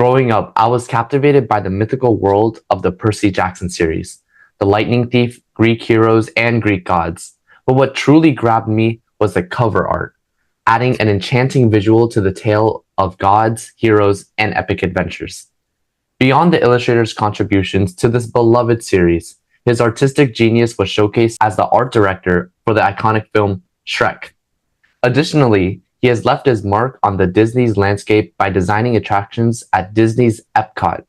Growing up, I was captivated by the mythical world of the Percy Jackson series, the lightning thief, Greek heroes, and Greek gods. But what truly grabbed me was the cover art, adding an enchanting visual to the tale of gods, heroes, and epic adventures. Beyond the illustrator's contributions to this beloved series, his artistic genius was showcased as the art director for the iconic film Shrek. Additionally, he has left his mark on the Disney's landscape by designing attractions at Disney's Epcot.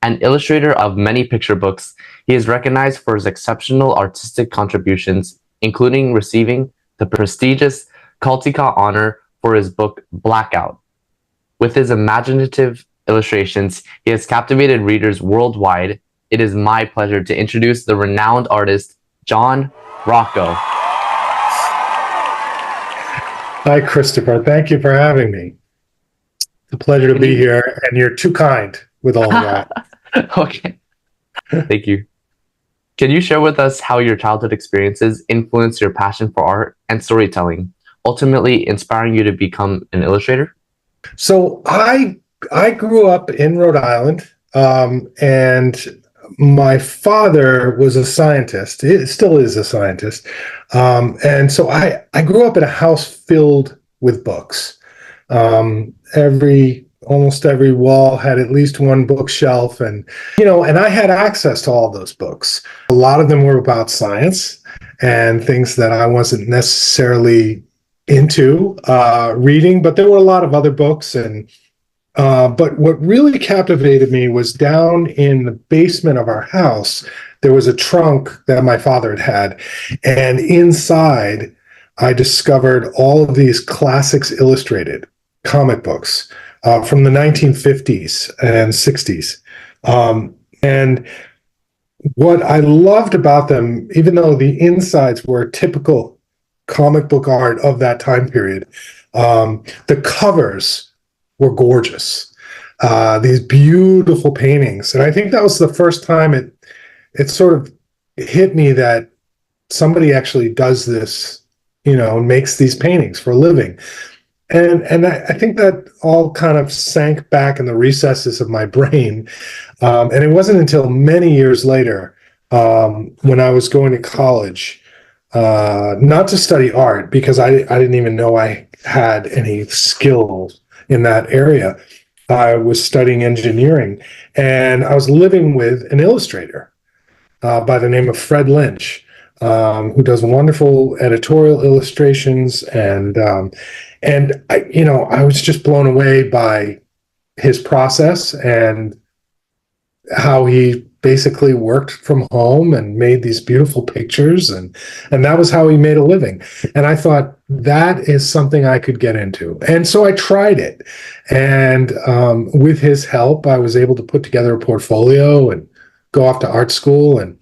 An illustrator of many picture books, he is recognized for his exceptional artistic contributions, including receiving the prestigious Caldecott Honor for his book Blackout. With his imaginative illustrations, he has captivated readers worldwide. It is my pleasure to introduce the renowned artist, John Rocco. Hi, Christopher. Thank you for having me. It's a pleasure to be here, and you're too kind with all of that. Okay. Thank you. Can you share with us how your childhood experiences influenced your passion for art and storytelling, ultimately inspiring you to become an illustrator? So I grew up in Rhode Island, and my father was a scientist. It still is a scientist. And so I grew up in a house filled with books. Almost every wall had at least one bookshelf, and I had access to all those books. A lot of them were about science and things that I wasn't necessarily into reading, but there were a lot of other books. But what really captivated me was down in the basement of our house, there was a trunk that my father had, and inside I discovered all of these classics illustrated comic books from the 1950s and 60s. And what I loved about them, even though the insides were typical comic book art of that time period, the covers were gorgeous. These beautiful paintings. And I think that was the first time it sort of hit me that somebody actually does this, and makes these paintings for a living. And I think that all kind of sank back in the recesses of my brain. And it wasn't until many years later, when I was going to college, not to study art, because I didn't even know I had any skills in that area. I was studying engineering, and I was living with an illustrator by the name of Fred Lynch, who does wonderful editorial illustrations, and I was just blown away by his process and how he basically worked from home and made these beautiful pictures, and that was how he made a living. And I thought, that is something I could get into. And so I tried it. And with his help, I was able to put together a portfolio and go off to art school. And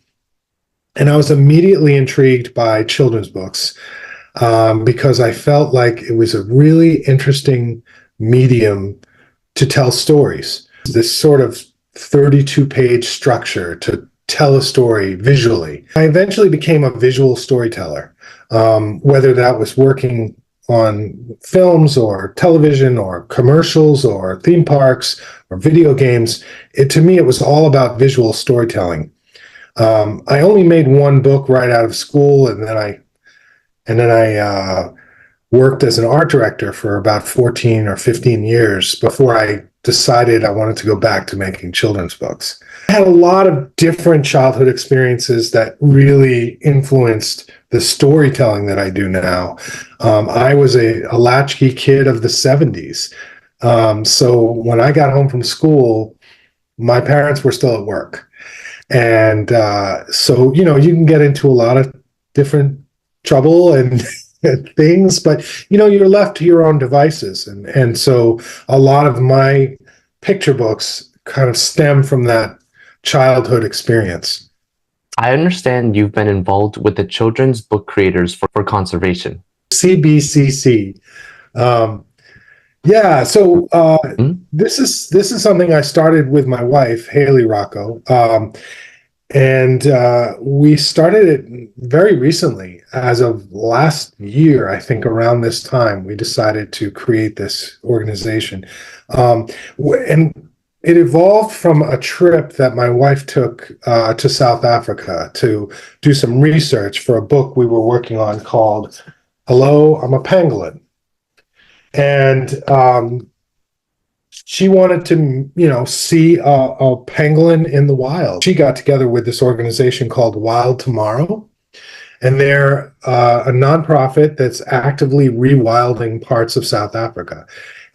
I was immediately intrigued by children's books, because I felt like it was a really interesting medium to tell stories. This sort of 32-page structure to tell a story visually. I eventually became a visual storyteller, whether that was working on films or television or commercials or theme parks or video games. To me, it was all about visual storytelling. I only made one book right out of school, and then I worked as an art director for about 14 or 15 years before I decided I wanted to go back to making children's books. I had a lot of different childhood experiences that really influenced the storytelling that I do now. I was a latchkey kid of the 70s. So when I got home from school, my parents were still at work. And so, you can get into a lot of different trouble and things, but you're left to your own devices, and so a lot of my picture books kind of stem from that childhood experience. I understand you've been involved with the Children's Book Creators for Conservation. CBCC. This is something I started with my wife, Haley Rocco. And we started it very recently. As of last year, I think around this time, we decided to create this organization. And It evolved from a trip that my wife took to South Africa to do some research for a book we were working on called Hello, I'm a Pangolin. And she wanted to, see a pangolin in the wild. She got together with this organization called Wild Tomorrow, and they're a nonprofit that's actively rewilding parts of South Africa.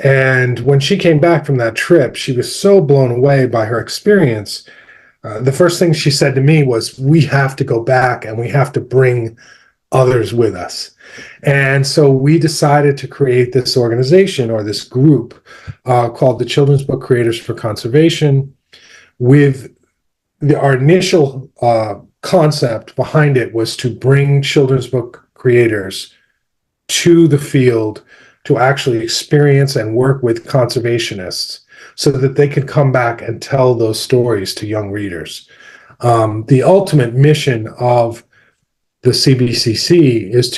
And when she came back from that trip, she was so blown away by her experience. The first thing she said to me was, we have to go back and we have to bring others with us. And so we decided to create this organization or this group called the Children's Book Creators for Conservation. With our initial concept behind it was to bring children's book creators to the field to actually experience and work with conservationists so that they could come back and tell those stories to young readers. The ultimate mission of the CBCC is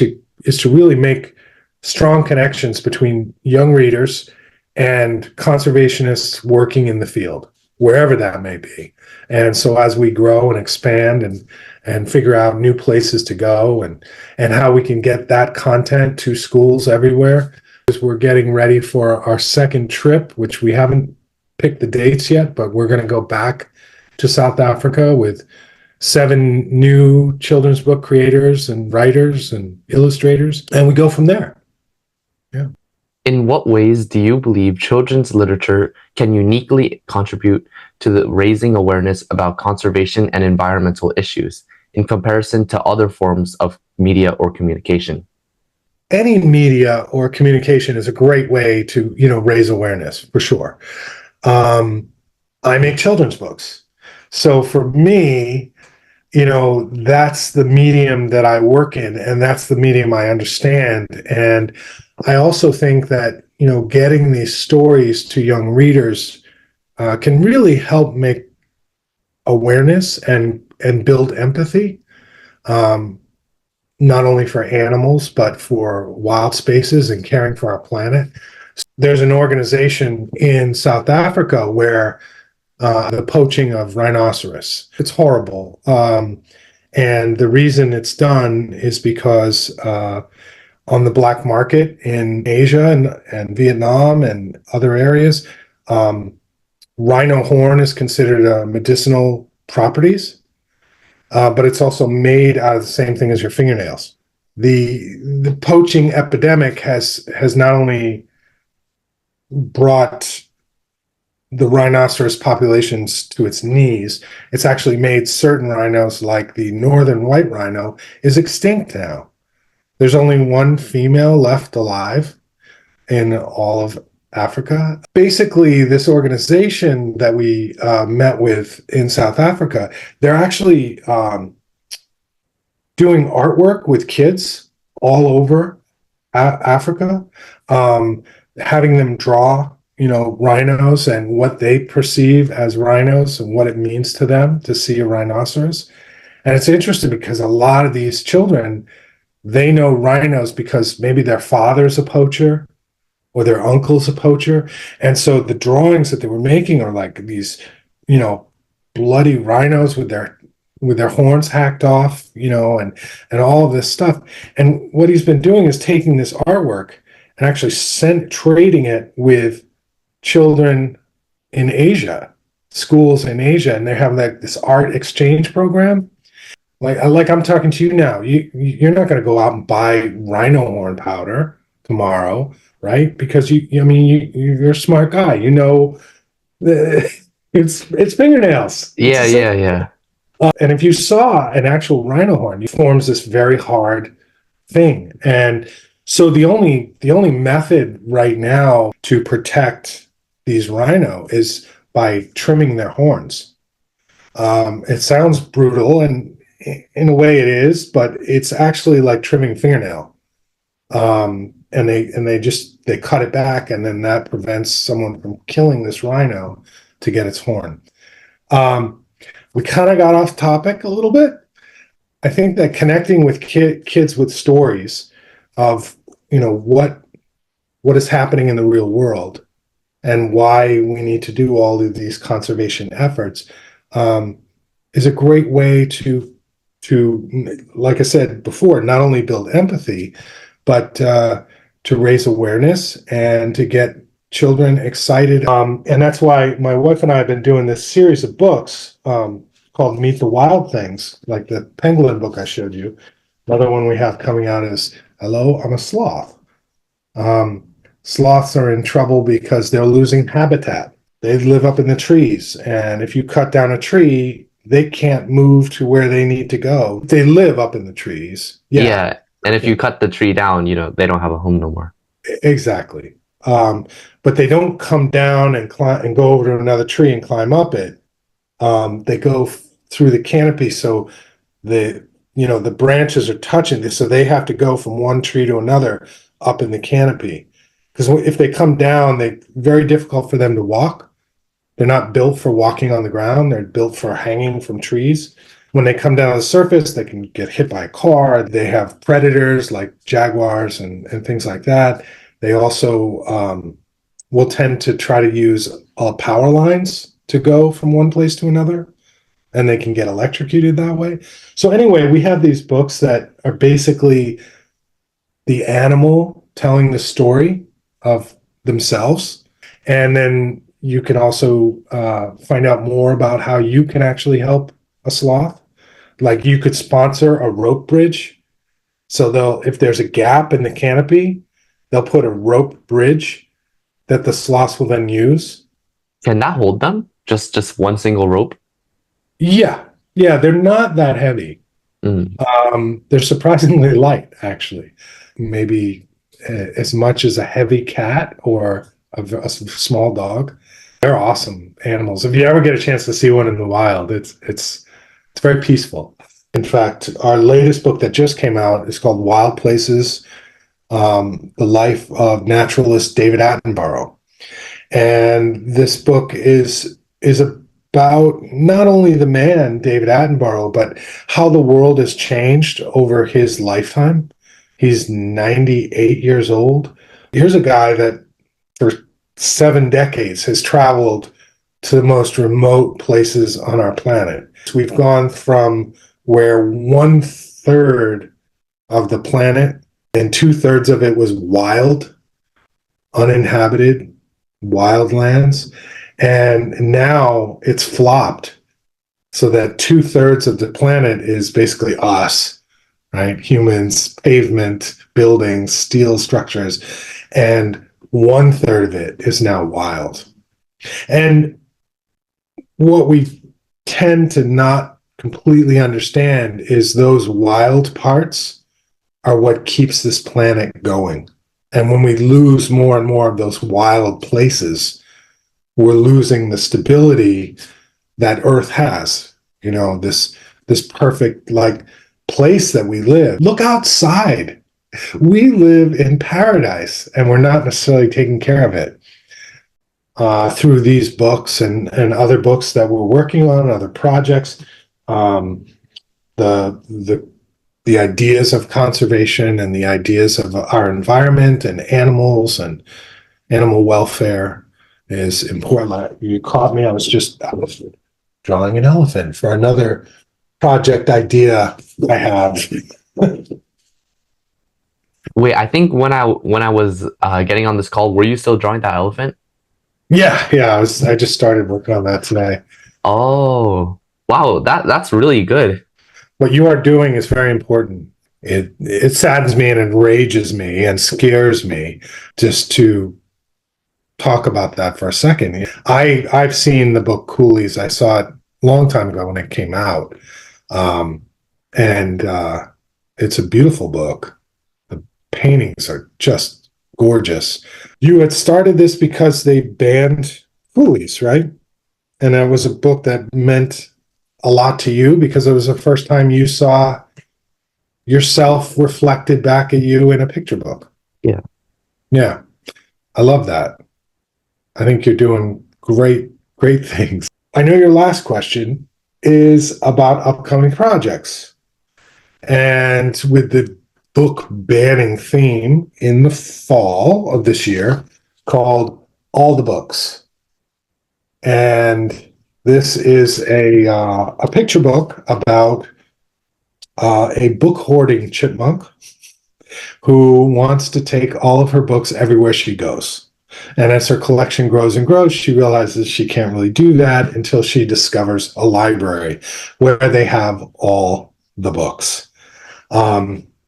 to really make strong connections between young readers and conservationists working in the field, wherever that may be. And so as we grow and expand and figure out new places to go and how we can get that content to schools everywhere, we're getting ready for our second trip, which we haven't picked the dates yet, but we're going to go back to South Africa with 7 new children's book creators and writers and illustrators, and we go from there. Yeah. In what ways do you believe children's literature can uniquely contribute to the raising awareness about conservation and environmental issues in comparison to other forms of media or communication? Any media or communication is a great way to, raise awareness, for sure. I make children's books. So for me, that's the medium that I work in, and that's the medium I understand. And I also think that, getting these stories to young readers can really help make awareness and build empathy. Not only for animals, but for wild spaces and caring for our planet. There's an organization in South Africa where the poaching of rhinoceros, it's horrible. And the reason it's done is because on the black market in Asia and Vietnam and other areas, rhino horn is considered medicinal properties. But it's also made out of the same thing as your fingernails. The poaching epidemic has not only brought the rhinoceros populations to its knees, it's actually made certain rhinos, like the northern white rhino, is extinct now. There's only one female left alive in all of Africa. Basically, this organization that we met with in South Africa, they're actually doing artwork with kids all over Africa, having them draw, rhinos and what they perceive as rhinos and what it means to them to see a rhinoceros. And it's interesting because a lot of these children, they know rhinos because maybe their father's a poacher or their uncle's a poacher. And so the drawings that they were making are like these, bloody rhinos with their horns hacked off, and all of this stuff. And what he's been doing is taking this artwork and actually trading it with children in Asia, schools in Asia, and they're having this art exchange program. Like I'm talking to you now, you're not going to go out and buy rhino horn powder tomorrow, right? Because you're a smart guy. It's fingernails. Yeah. And if you saw an actual rhino horn, it forms this very hard thing. And so the only method right now to protect these rhino is by trimming their horns. It sounds brutal, and in a way it is, but it's actually like trimming fingernail. And they cut it back, and then that prevents someone from killing this rhino to get its horn. We kind of got off topic a little bit. I think that connecting with kids with stories of what is happening in the real world and why we need to do all of these conservation efforts, is a great way to, like I said before, not only build empathy, but to raise awareness and to get children excited. And that's why my wife and I have been doing this series of books called Meet the Wild Things, like the penguin book I showed you. Another one we have coming out is Hello, I'm a Sloth. Sloths are in trouble because they're losing habitat. They live up in the trees, and if you cut down a tree, they can't move to where they need to go. They live up in the trees. Yeah. And if you cut the tree down, they don't have a home no more. Exactly. But they don't come down and climb and go over to another tree and climb up it. They go through the canopy, so the branches are touching this, so they have to go from one tree to another up in the canopy. Because if they come down, they're very difficult for them to walk. They're not built for walking on the ground. They're built for hanging from trees. When they come down to the surface, they can get hit by a car. They have predators like jaguars and things like that. They also will tend to try to use power lines to go from one place to another, and they can get electrocuted that way. So anyway, we have these books that are basically the animal telling the story of themselves, and then you can also find out more about how you can actually help a sloth. Like you could sponsor a rope bridge. So if there's a gap in the canopy, they'll put a rope bridge that the sloths will then use. Can that hold them? Just one single rope? Yeah, they're not that heavy. They're surprisingly light, actually. Maybe as much as a heavy cat or a small dog. They're awesome animals. If you ever get a chance to see one in the wild, it's very peaceful. In fact, our latest book that just came out is called Wild Places, The Life of Naturalist David Attenborough. And this book is about not only the man, David Attenborough, but how the world has changed over his lifetime. He's 98 years old. Here's a guy that for 7 decades has traveled to the most remote places on our planet. So we've gone from where 1/3 of the planet and 2/3 of it was wild, uninhabited, wildlands, and now it's flopped so that 2/3 of the planet is basically us, right? Humans, pavement, buildings, steel structures, and 1/3 of it is now wild. And what we tend to not completely understand is those wild parts are what keeps this planet going. And when we lose more and more of those wild places, we're losing the stability that Earth has. This perfect place that we live. Look outside. We live in paradise, and we're not necessarily taking care of it. Through these books and other books that we're working on, other projects, the ideas of conservation and the ideas of our environment and animals and animal welfare is important. You caught me. I was drawing an elephant for another project idea I have. Wait, I think when I was getting on this call, were you still drawing that elephant? Yeah. I just started working on that today. Oh, wow, that's really good. What you are doing is very important. It saddens me and enrages me and scares me just to talk about that for a second. I've seen the book Coolies. I saw it a long time ago when it came out. And it's a beautiful book. The paintings are just gorgeous. You had started this because they banned Coolies, right? And that was a book that meant a lot to you because it was the first time you saw yourself reflected back at you in a picture book. Yeah. I love that. I think you're doing great things. I know your last question is about upcoming projects. And with the book banning theme in the fall of this year called all the books. And this is a picture book about a book hoarding chipmunk who wants to take all of her books everywhere she goes. And as her collection grows and grows, she realizes she can't really do that until she discovers a library where they have all the books,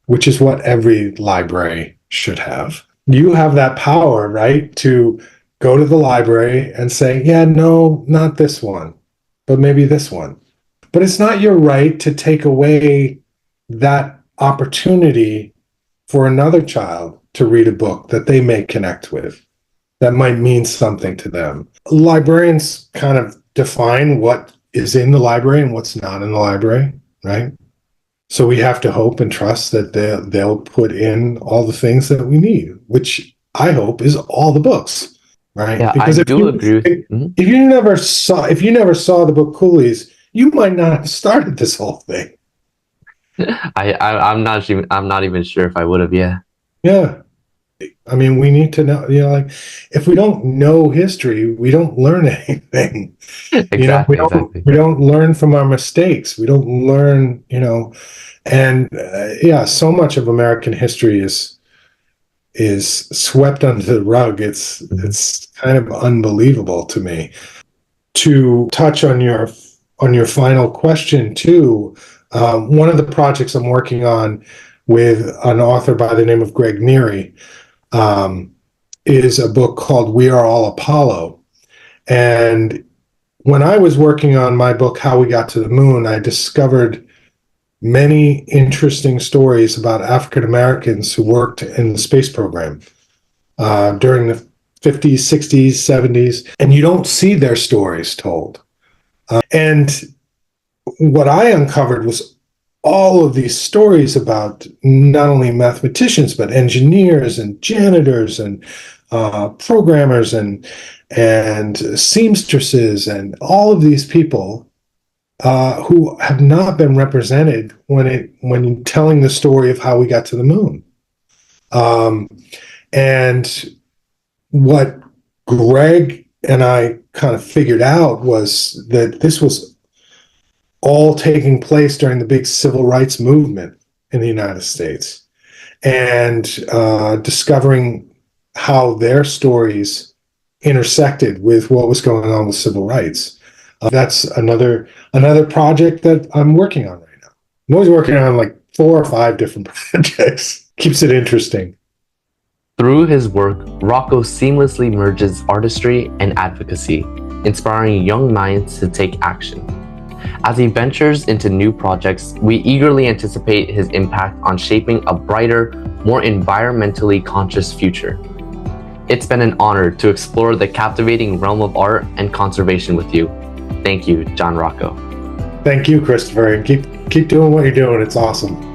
which is what every library should have. You have that power, right, to go to the library and say, yeah, no, not this one, but maybe this one. But it's not your right to take away that opportunity for another child to read a book that they may connect with, that might mean something to them. Librarians kind of define what is in the library and what's not in the library, right? So we have to hope and trust that they'll put in all the things that we need, which I hope is all the books, right? Yeah, because I do agree with you. If you never saw the book Coolies, you might not have started this whole thing. I'm not even sure if I would have. Yeah. Yeah. I mean, we need to know, like, if we don't know history, we don't learn anything. Exactly. We don't learn from our mistakes. We don't learn, and so much of American history is swept under the rug. It's kind of unbelievable to me. To touch on your final question too, one of the projects I'm working on with an author by the name of Greg Neary is a book called We Are All Apollo. And when I was working on my book, How We Got to the Moon, I discovered many interesting stories about African Americans who worked in the space program during the 50s, 60s, 70s, and you don't see their stories told. And what I uncovered was all of these stories about not only mathematicians, but engineers and janitors and programmers and seamstresses and all of these people who have not been represented when telling the story of how we got to the moon. And what Greg and I kind of figured out was that this was all taking place during the big civil rights movement in the United States, and discovering how their stories intersected with what was going on with civil rights. That's another project that I'm working on right now. I'm always working on like 4 or 5 different projects. Keeps it interesting. Through his work, Rocco seamlessly merges artistry and advocacy, inspiring young minds to take action. As he ventures into new projects, we eagerly anticipate his impact on shaping a brighter, more environmentally conscious future. It's been an honor to explore the captivating realm of art and conservation with you. Thank you, John Rocco. Thank you, Christopher, and keep doing what you're doing. It's awesome.